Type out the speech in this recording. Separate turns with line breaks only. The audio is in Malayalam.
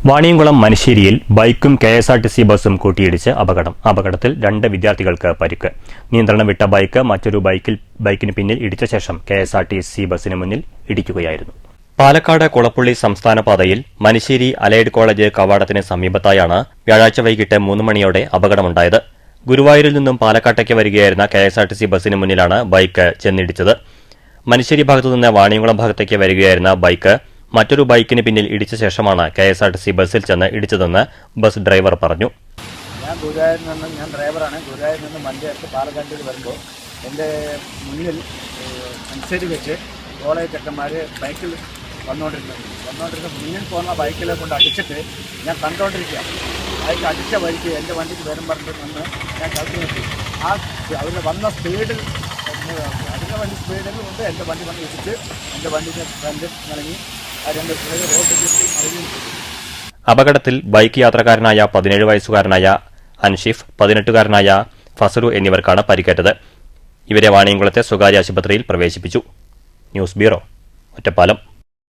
വാണിയംകുളം മനശ്ശേരിയിൽ ബൈക്കും കെഎസ്ആർടിസി ബസും കൂട്ടിയിടിച്ച് അപകടത്തിൽ 2 വിദ്യാർത്ഥികൾക്ക് പരിക്ക്. നിയന്ത്രണം വിട്ട ബൈക്ക് മറ്റൊരു ബൈക്കിന് പിന്നിൽ ഇടിച്ച ശേഷം കെഎസ്ആർടിസി ബസിന് മുന്നിൽ ഇടിക്കുകയായിരുന്നു. പാലക്കാട് കുളപ്പുള്ളി സംസ്ഥാന പാതയിൽ മനശ്ശേരി അലൈഡ് കോളേജ് കവാടത്തിന് സമീപത്തായാണ് വ്യാഴാഴ്ച വൈകിട്ട് 3 മണിയോടെ അപകടമുണ്ടായത്. ഗുരുവായൂരിൽ നിന്നും പാലക്കാട്ടേക്ക് വരികയായിരുന്ന കെഎസ്ആർടിസി ബസിന് മുന്നിലാണ് ബൈക്ക് ചെന്നിടിച്ചത്. മനശ്ശേരി ഭാഗത്തുനിന്ന് വാണിയംകുളം ഭാഗത്തേക്ക് വരികയായിരുന്ന ബൈക്ക് മറ്റൊരു ബൈക്കിന് പിന്നിൽ ഇടിച്ച ശേഷമാണ് കെഎസ്ആർടിസി ബസിൽ ചെന്ന് ഇടിച്ചതെന്ന് ബസ് ഡ്രൈവർ പറഞ്ഞു.
ഞാൻ ഡ്രൈവറാണ്. ഗുരുവായൂരിൽ നിന്ന് വണ്ടിയെടുത്ത് പാലക്കാട്ടിൽ വരുമ്പോൾ എൻ്റെ മുന്നിൽ മനശ്ശേരി വെച്ച് കോളേജ് ചെക്കന്മാർ ബൈക്കിൽ വന്നുകൊണ്ടിരുന്ന മുന്നിൽ പോകുന്ന ബൈക്കിലെ കൊണ്ട് അടിച്ചിട്ട് ഞാൻ കണ്ടുകൊണ്ടിരിക്കുക. ബൈക്ക് അടിച്ച വഴിക്ക് എൻ്റെ വണ്ടിക്ക് വരും പറഞ്ഞിട്ട് നിന്ന് ഞാൻ കളത്തി നിർത്തി. അതിൽ വന്ന സ്പീഡിൽ കൊണ്ട് എൻ്റെ വണ്ടി വന്ന് ഇടിച്ച് എൻ്റെ വണ്ടിക്ക് ഫ്രണ്ടിൽ ഇറങ്ങി
അപകടത്തിൽ ബൈക്ക് യാത്രക്കാരനായ 17 വയസ്സുകാരനായ അൻഷിഫ്, 18കാരനായ ഫസറു എന്നിവർക്കാണ് പരിക്കേറ്റത്. ഇവരെ വാണിയംകുളത്തെ സ്വകാര്യ ആശുപത്രിയിൽ പ്രവേശിപ്പിച്ചു. News bureau, Ottapalam.